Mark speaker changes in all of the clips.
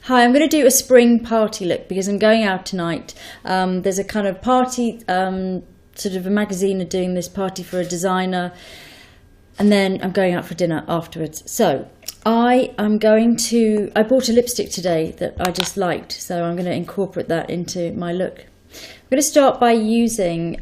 Speaker 1: Hi, I'm going to do a spring party look because I'm going out tonight. There's a kind of party, sort of a magazine are doing this party for a designer, and then I'm going out for dinner afterwards. So I bought a lipstick today that I just liked, so I'm going to incorporate that into my look. I'm going to start by using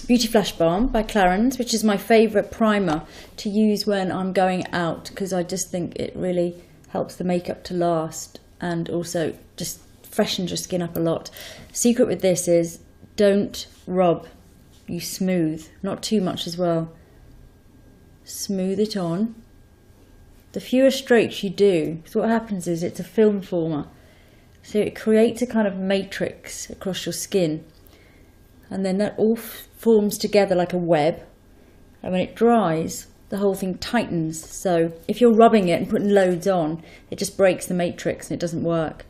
Speaker 1: Beauty Flash Balm by Clarins, which is my favourite primer to use when I'm going out because I just think it really helps the makeup to last and also just freshens your skin up a lot. Secret with this is don't rub, you smooth, not too much as well. Smooth it on. The fewer strokes you do, so what happens is it's a film former. So it creates a kind of matrix across your skin. And then that all forms together like a web. And when it dries, the whole thing tightens. So if you're rubbing it and putting loads on, it just breaks the matrix and it doesn't work.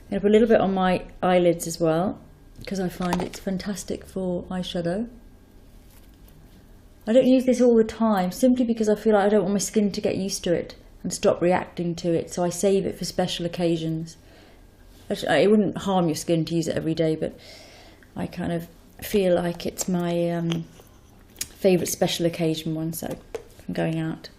Speaker 1: I'm going to put a little bit on my eyelids as well, because I find it's fantastic for eyeshadow. I don't use this all the time, simply because I feel like I don't want my skin to get used to it and stop reacting to it. So I save it for special occasions. It wouldn't harm your skin to use it every day, but I kind of feel like it's my favourite special occasion one, so I'm going out.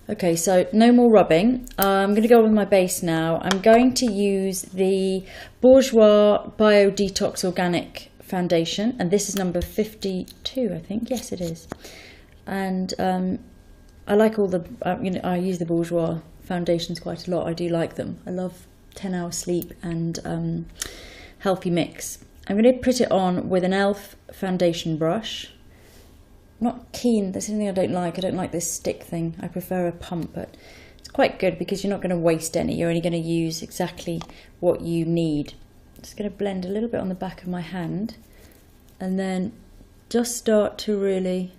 Speaker 1: Okay, so no more rubbing. I'm going to go with my base now. I'm going to use the Bourjois Bio Detox Organic Foundation, and this is number 52, I think. Yes, it is. And I like all the, I use the Bourjois foundations quite a lot. I do like them. I love 10 hours sleep and healthy mix. I'm going to put it on with an e.l.f. foundation brush. Not keen, that's something I don't like. I don't like this stick thing. I prefer a pump, but it's quite good because you're not going to waste any. You're only going to use exactly what you need. Just going to blend a little bit on the back of my hand and then just start to really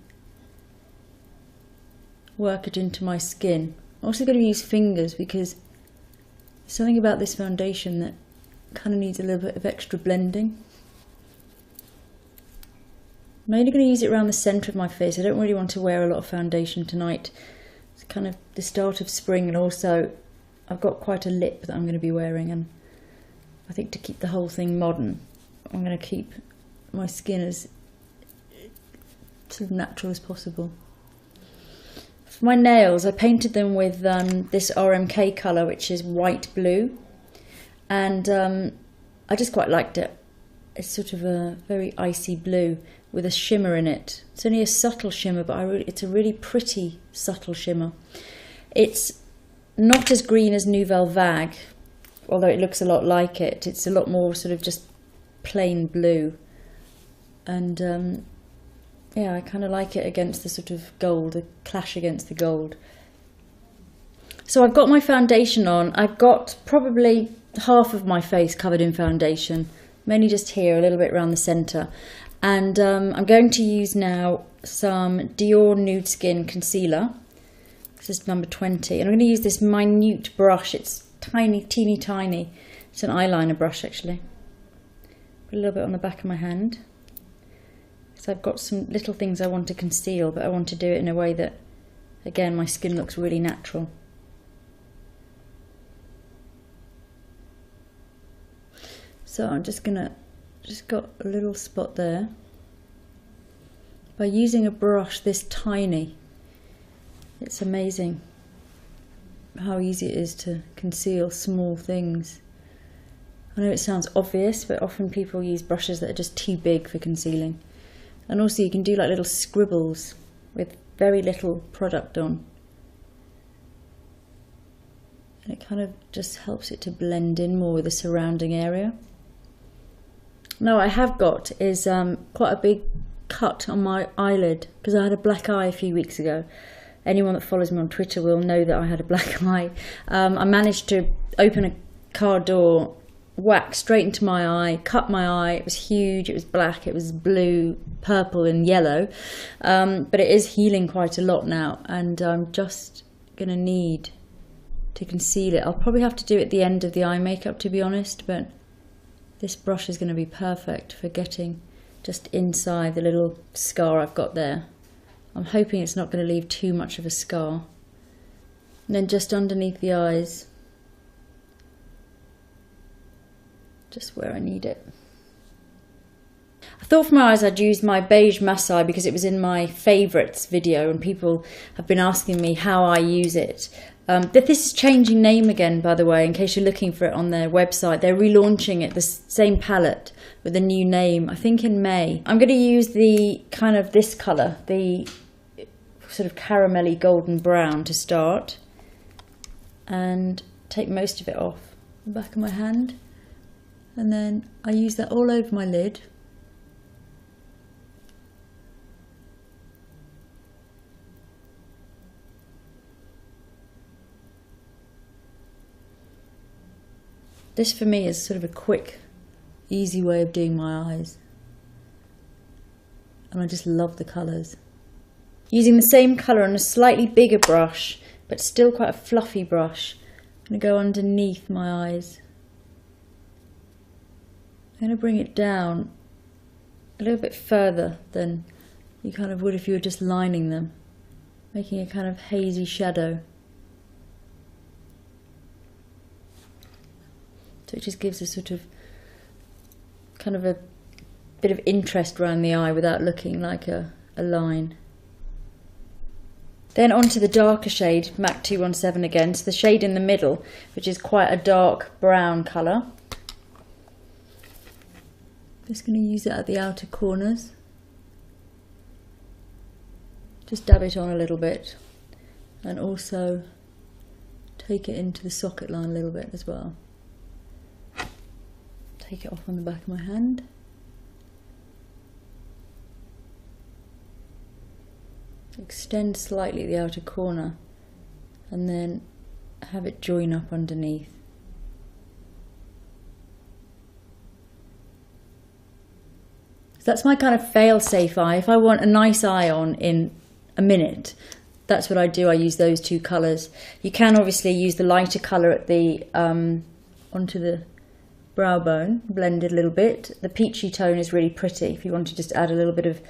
Speaker 1: work it into my skin. I'm also going to use fingers because there's something about this foundation that kind of needs a little bit of extra blending. I'm only going to use it around the centre of my face. I don't really want to wear a lot of foundation tonight. It's kind of the start of spring, and also I've got quite a lip that I'm going to be wearing, and I think to keep the whole thing modern, I'm going to keep my skin as sort of natural as possible. For my nails, I painted them with this RMK colour, which is white blue, and I just quite liked it. It's sort of a very icy blue with a shimmer in it. It's only a subtle shimmer, but it's a really pretty subtle shimmer. It's not as green as Nouvelle Vague, although it looks a lot like it. It's a lot more sort of just plain blue. And yeah, I kind of like it against the sort of gold, the clash against the gold. So I've got my foundation on. I've got probably half of my face covered in foundation, mainly just here, a little bit around the centre. And I'm going to use now some Dior Nude Skin Concealer. This is number 20. And I'm going to use this minute brush. It's tiny, teeny tiny. It's an eyeliner brush, actually. Put a little bit on the back of my hand. So I've got some little things I want to conceal, but I want to do it in a way that, again, my skin looks really natural. So I'm just got a little spot there. By using a brush this tiny, it's amazing how easy it is to conceal small things. I know it sounds obvious, but often people use brushes that are just too big for concealing. And also you can do like little scribbles with very little product on. And it kind of just helps it to blend in more with the surrounding area. Now what I have got is quite a big cut on my eyelid because I had a black eye a few weeks ago. Anyone that follows me on Twitter will know that I had a black eye. I managed to open a car door, whack straight into my eye, cut my eye. It was huge, it was black, it was blue, purple and yellow. But it is healing quite a lot now, and I'm just going to need to conceal it. I'll probably have to do it at the end of the eye makeup, to be honest, but this brush is going to be perfect for getting just inside the little scar I've got there. I'm hoping it's not going to leave too much of a scar. And then just underneath the eyes, just where I need it. I thought for my eyes I'd use my beige Masai because it was in my favourites video and people have been asking me how I use it. This is changing name again, by the way, in case you're looking for it on their website. They're relaunching it, the same palette with a new name, I think in May. I'm going to use the kind of this colour, the sort of caramelly golden brown to start, and take most of it off the back of my hand. And then I use that all over my lid. This for me is sort of a quick, easy way of doing my eyes. And I just love the colours. Using the same colour on a slightly bigger brush, but still quite a fluffy brush, I'm going to go underneath my eyes. I'm going to bring it down a little bit further than you kind of would if you were just lining them, making a kind of hazy shadow. So it just gives a sort of kind of a bit of interest around the eye without looking like a line. Then onto the darker shade, MAC 217 again, so the shade in the middle, which is quite a dark brown colour. Just going to use it at the outer corners. Just dab it on a little bit and also take it into the socket line a little bit as well. Take it off on the back of my hand. Extend slightly the outer corner and then have it join up underneath. So that's my kind of fail-safe eye. If I want a nice eye on in a minute, that's what I do. I use those two colours. You can obviously use the lighter colour at the onto the brow bone, blend it a little bit. The peachy tone is really pretty if you want to just add a little bit of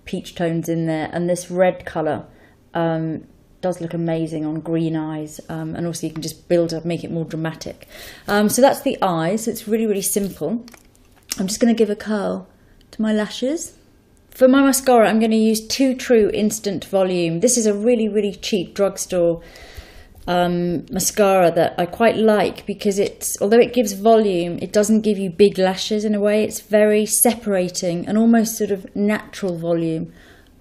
Speaker 1: peach tones in there, and this red colour does look amazing on green eyes, and also you can just build up, make it more dramatic. So that's the eyes. It's really, really simple. I'm just going to give a curl to my lashes. For my mascara, I'm going to use Too True Instant Volume. This is a really, really cheap drugstore mascara that I quite like because although it gives volume, it doesn't give you big lashes in a way. It's very separating and almost sort of natural volume,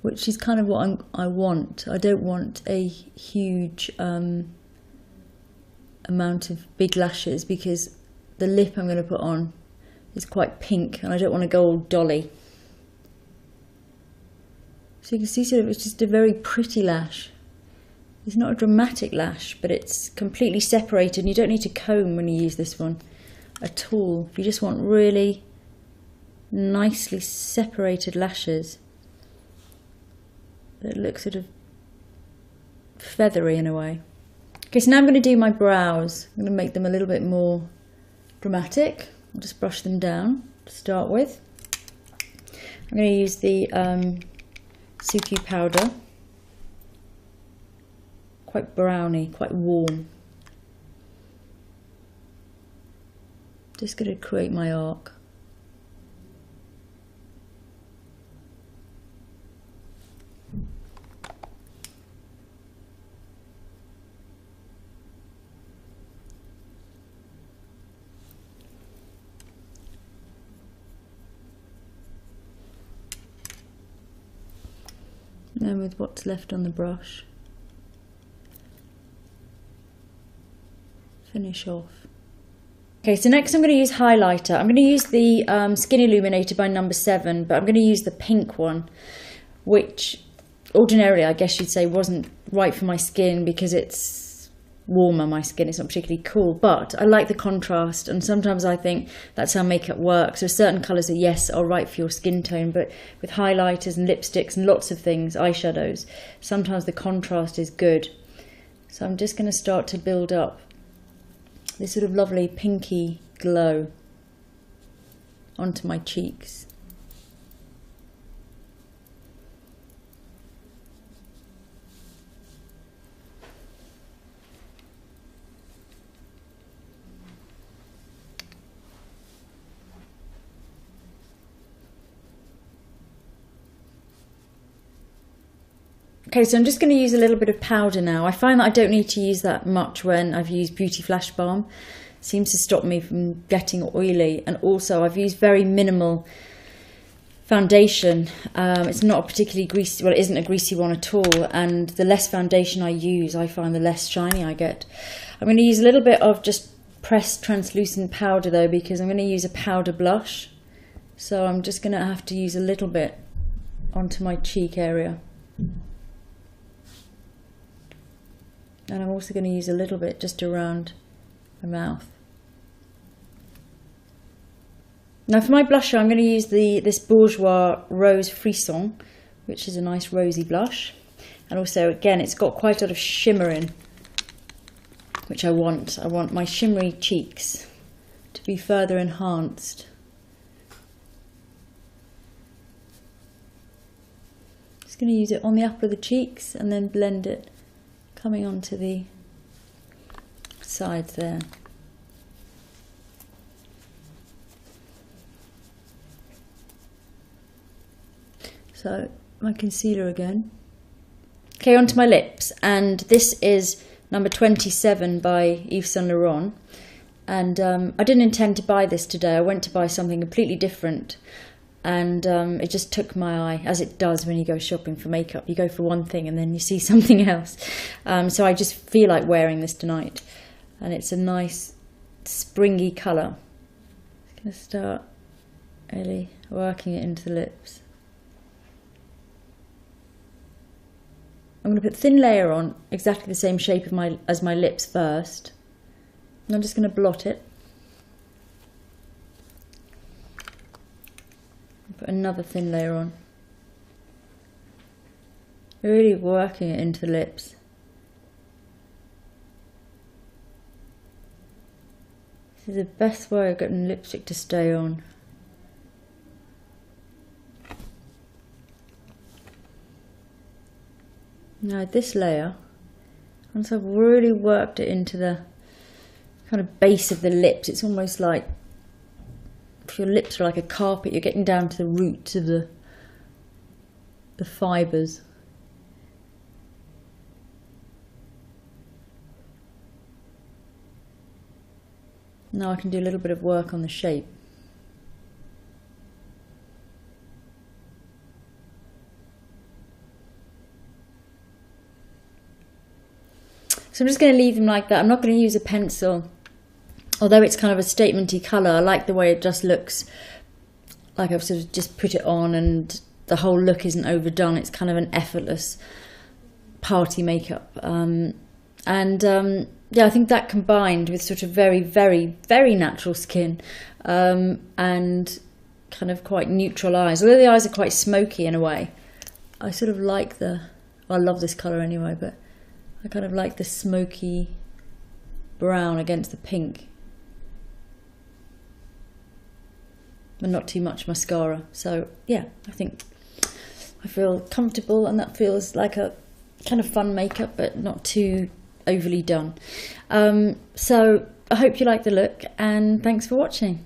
Speaker 1: which is kind of what I want. I don't want a huge amount of big lashes because the lip I'm going to put on is quite pink and I don't want to go all dolly. So you can see sort of it's just a very pretty lash. It's not a dramatic lash, but it's completely separated and you don't need to comb when you use this one at all. You just want really nicely separated lashes that look sort of feathery in a way. Okay, so now I'm going to do my brows. I'm going to make them a little bit more dramatic. I'll just brush them down to start with. I'm going to use the Suki powder. Quite browny, quite warm. Just going to create my arc. And then with what's left on the brush, finish off. Okay, so next I'm going to use highlighter. I'm going to use the Skin Illuminator by number 7, but I'm going to use the pink one, which ordinarily I guess you'd say wasn't right for my skin because it's warmer, my skin. It's not particularly cool, but I like the contrast, and sometimes I think that's how makeup works. So certain colours are, yes, are right for your skin tone, but with highlighters and lipsticks and lots of things, eyeshadows, sometimes the contrast is good. So I'm just going to start to build up this sort of lovely pinky glow onto my cheeks. Okay, so I'm just going to use a little bit of powder now. I find that I don't need to use that much when I've used Beauty Flash Balm. It seems to stop me from getting oily. And also I've used very minimal foundation. It's not a particularly greasy, well, it isn't a greasy one at all. And the less foundation I use, I find the less shiny I get. I'm going to use a little bit of just pressed translucent powder though, because I'm going to use a powder blush. So I'm just going to have to use a little bit onto my cheek area. And I'm also going to use a little bit just around my mouth. Now for my blusher, I'm going to use this Bourjois Rose Frisson, which is a nice rosy blush. And also, again, it's got quite a lot of shimmer in, which I want. I want my shimmery cheeks to be further enhanced. Just going to use it on the upper of the cheeks and then blend it coming onto the sides there. So my concealer again. Okay, onto my lips, and this is number 27 by Yves Saint Laurent. And I didn't intend to buy this today. I went to buy something completely different, and it just took my eye, as it does when you go shopping for makeup. You go for one thing and then you see something else. So I just feel like wearing this tonight, and it's a nice springy colour. I'm going to start really working it into the lips. I'm going to put thin layer on, exactly the same shape as my lips first. And I'm just going to blot it. Put another thin layer on. Really working it into the lips. This is the best way of getting lipstick to stay on. Now this layer, once I've really worked it into the kind of base of the lips, it's almost like if your lips are like a carpet, you're getting down to the roots of the fibres. Now I can do a little bit of work on the shape. So I'm just going to leave them like that. I'm not going to use a pencil. Although it's kind of a statementy colour, I like the way it just looks like I've sort of just put it on and the whole look isn't overdone. It's kind of an effortless party makeup. Yeah, I think that combined with sort of very, very, very natural skin and kind of quite neutral eyes. Although the eyes are quite smoky in a way, I sort of like well, I love this colour anyway, but I kind of like the smoky brown against the pink. And not too much mascara. So yeah, I think I feel comfortable, and that feels like a kind of fun makeup, but not too overly done. So I hope you like the look, and thanks for watching.